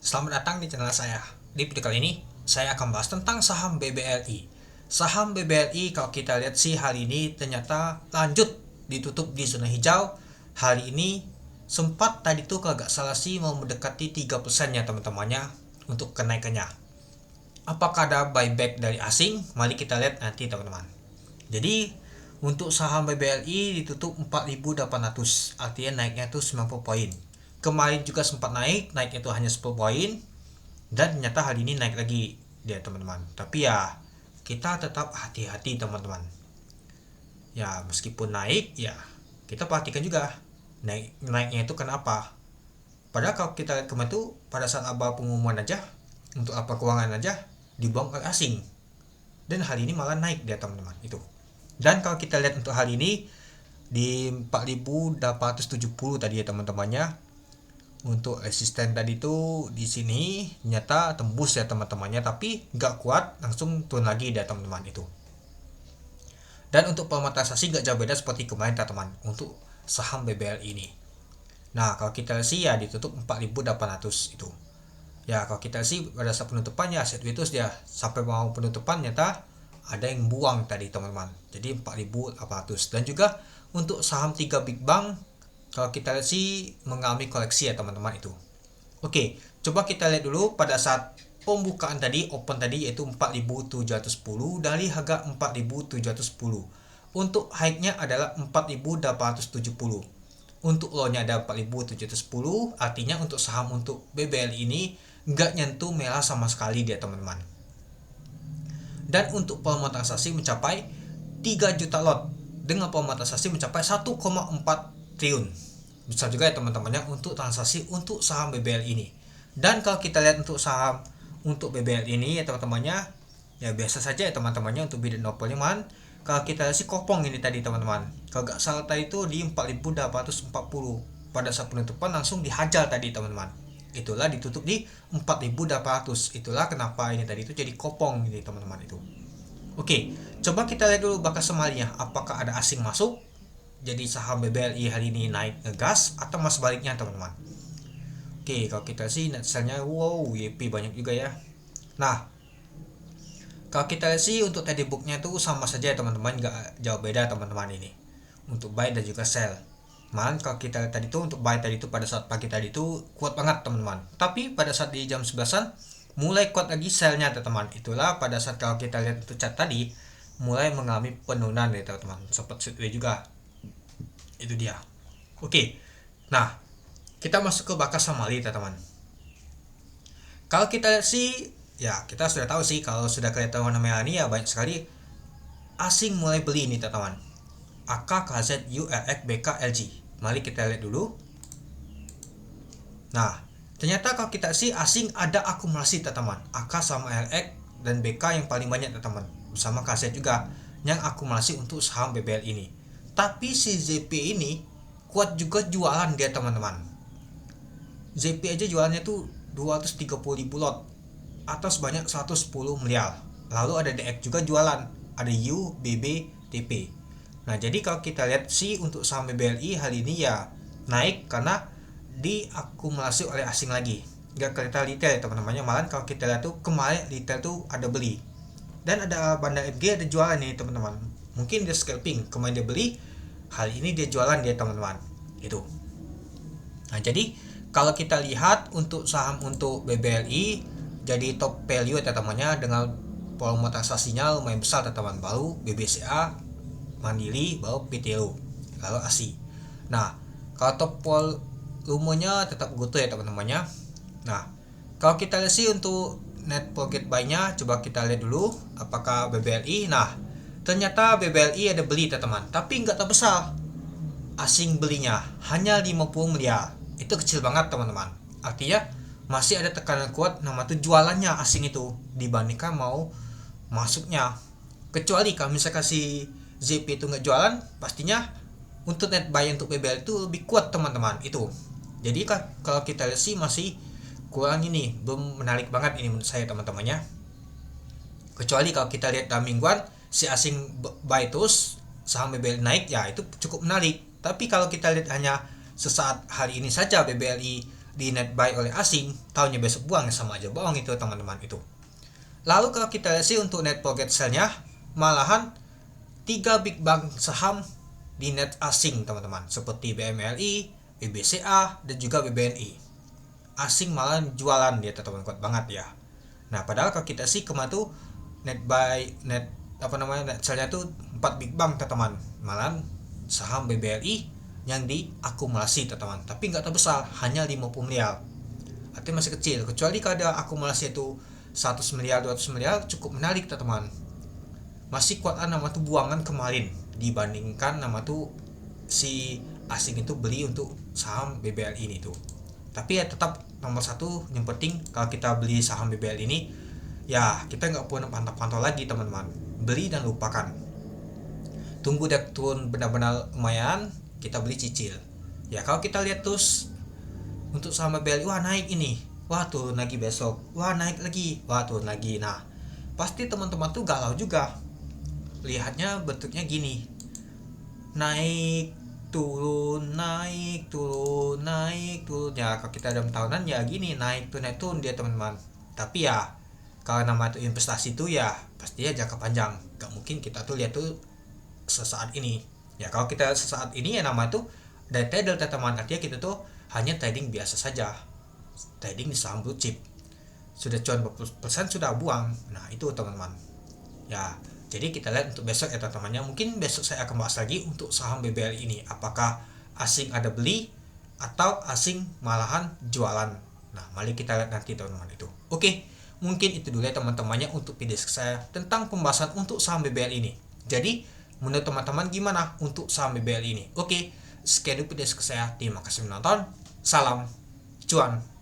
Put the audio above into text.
Selamat datang di channel saya. Di video kali ini, saya akan bahas tentang saham BBLI. Saham BBLI kalau kita lihat sih hari ini ternyata lanjut ditutup di zona hijau. Hari ini sempat tadi tuh kalau nggak salah sih mau mendekati 3% ya teman-temannya untuk kenaikannya. Apakah ada buyback dari asing? Mari kita lihat nanti teman-teman. Jadi untuk saham BBLI ditutup 4.800, artinya naiknya itu 90 poin. Kemarin juga sempat naik itu hanya 10 poin, dan ternyata hari ini naik lagi dia teman-teman. Tapi ya kita tetap hati-hati teman-teman. Ya meskipun naik ya kita perhatikan juga naiknya itu kenapa. Padahal kalau kita lihat kemarin tuh pada saat abal pengumuman aja untuk apa keuangan aja dibuang oleh asing, dan hari ini malah naik dia teman-teman itu. Dan kalau kita lihat untuk hari ini di 4.870 tadi ya teman-temannya. Untuk resisten tadi itu di sini ternyata tembus ya teman-temannya, tapi nggak kuat, langsung turun lagi ya teman-teman itu. Dan untuk pematahasi nggak jauh beda seperti kemarin teman-teman untuk saham BBLI ini. Nah kalau kita sih ya ditutup 4.800 itu. Ya kalau kita sih pada saat penutupan ya sideways dia sampai mau penutupan nyata ada yang buang tadi teman-teman. Jadi 4.800. Dan juga untuk saham 3 big bank kalau kita lihat sih mengalami koleksi ya teman-teman itu. Oke, coba kita lihat dulu pada saat pembukaan tadi, open tadi yaitu 4.710 dari harga 4.710. Untuk high-nya adalah 4.870. Untuk low-nya ada 4.710, artinya untuk saham untuk BBL ini nggak nyentuh merah sama sekali dia teman-teman. Dan untuk volume transaksi mencapai 3 juta lot dengan volume transaksi mencapai 1,4 triliun. Besar juga ya teman-temannya untuk transaksi untuk saham BBL ini. Dan kalau kita lihat untuk saham untuk BBL ini ya teman-temannya ya biasa saja ya teman-temannya untuk bid and offer-nya. Kalau kita lihat sih kopong ini tadi teman-teman. Kalau nggak salah tadi itu di 4.840 pada saat penutupan langsung dihajar tadi teman-teman. Itulah ditutup di 4.800. Itulah kenapa ini tadi itu jadi kopong ini teman-teman itu. Oke, coba kita lihat dulu bakas semalinya. Apakah ada asing masuk? Jadi saham BBLI hari ini naik ngegas atau mas sebaliknya teman-teman. Oke, kalau kita sih net sell-nya wow, YP banyak juga ya. Nah, kalau kita lihat sih untuk tadi book-nya tuh sama saja ya teman-teman, nggak jauh beda teman-teman ini. Untuk buy dan juga sell. Malah kalau kita lihat tadi tuh untuk buy tadi itu pada saat pagi tadi itu kuat banget teman-teman. Tapi pada saat di jam 11-an mulai kuat lagi sell-nya teman-teman. Itulah pada saat kalau kita lihat itu chart tadi mulai mengalami penurunan ya teman-teman. Sempat sideways juga. Itu dia. Oke. Nah, kita masuk ke bakas samali teman-teman. Kalau kita lihat sih ya kita sudah tahu sih kalau sudah kelihatan warna merah ini ya banyak sekali asing mulai beli ini teman-teman. AK, KZ, URX, BK, LG. Mari kita lihat dulu. Nah, ternyata kalau kita sih asing ada akumulasi teman-teman. AK sama LX dan BK yang paling banyak teman-teman. Bersama KZ juga yang akumulasi untuk saham BBL ini. Tapi si ZP ini kuat juga jualan dia teman-teman. ZP aja jualannya tuh 230.000 lot atau sebanyak 110 miliar. Lalu ada DX juga jualan, ada U, BB, TP. Nah jadi kalau kita lihat sih untuk saham BBLI hari ini ya naik karena diakumulasi oleh asing lagi. Gak kelihatan retail ya teman-temannya. Malah kalau kita lihat tuh kemarin retail tuh ada beli. Dan ada Bandar FG ada jualan nih teman-teman. Mungkin dia scalping, kemarin dia beli, hari ini dia jualan dia teman-teman. Itu. Nah, jadi kalau kita lihat untuk saham untuk BBLI jadi top value teman-temannya dengan volume transaksinya lumayan besar teman-teman. Baru BBCA, Mandiri, baru PTU, lalu ASI. Nah, kalau top volumenya tetap Goto ya teman-temannya. Nah, kalau kita lihat sih untuk net profit buy-nya coba kita lihat dulu apakah BBLI. Nah, ternyata BBLI ada beli teman-teman, tapi nggak terbesar. Asing belinya hanya 50 miliar. Itu kecil banget teman-teman. Artinya masih ada tekanan kuat nama tuh jualannya asing itu dibandingkan mau masuknya. Kecuali kalau misalkan si ZP itu nggak jualan, pastinya untuk net buy untuk BBL itu lebih kuat teman-teman itu. Jadi kalau kita lihat sih masih kurang ini, belum menarik banget ini menurut saya teman-temannya. Kecuali kalau kita lihat dalam mingguan si asing buy terus saham BBL naik ya itu cukup menarik. Tapi kalau kita lihat hanya sesaat hari ini saja BBLI di net buy oleh asing, tahunya besok buang, sama aja bohong itu teman-teman itu. Lalu kalau kita lihat sih untuk net forward sell-nya, malahan 3 big bank saham di net asing teman-teman, seperti BMLI, BBCA, dan juga BBNI. Asing malah jualan dia teman-teman, kuat banget ya. Nah padahal kalau kita sih kemarin tuh net buy, net sell-nya tuh 4 big bank teman-teman, malah saham BBLI yang diakumulasi teman-teman, tapi nggak terbesar, hanya 50 miliar, artinya masih kecil. Kecuali kalau ada akumulasi itu 100 miliar 200 miliar, cukup menarik teman-teman. Masih kuat nama tuh buangan kemarin dibandingkan nama tuh si asing itu beli untuk saham BBL ini tuh. Tapi ya tetap nomor satu yang penting kalau kita beli saham BBL ini, ya kita nggak perlu pantau-pantau lagi teman-teman, beli dan lupakan. Tunggu dia turun benar-benar lumayan, kita beli cicil. Ya kalau kita lihat terus untuk saham BBL, wah naik ini, wah turun lagi besok, wah naik lagi, wah turun lagi. Nah pasti teman-teman tuh galau juga, lihatnya bentuknya gini, naik turun naik turun naik turun. Ya kalau kita dalam tahunan ya gini, naik turun dia teman-teman. Tapi ya kalau nama itu investasi tuh ya pasti ya jangka panjang, gak mungkin kita tuh lihat tuh sesaat ini. Ya kalau kita sesaat ini ya nama itu day trader teman-teman, artinya kita tuh hanya trading biasa saja, trading di saham blue chip. Sudah cuan 40% sudah buang. Nah itu teman-teman ya. Jadi kita lihat untuk besok ya teman-temannya. Mungkin besok saya akan bahas lagi untuk saham BBL ini, apakah asing ada beli atau asing malahan jualan. Nah mari kita lihat nanti teman-teman itu. Oke, mungkin itu dulu ya teman-temannya untuk video saya tentang pembahasan untuk saham BBL ini. Jadi menurut teman-teman gimana untuk saham BBL ini? Oke, sekian dulu video saya. Terima kasih menonton. Salam cuan.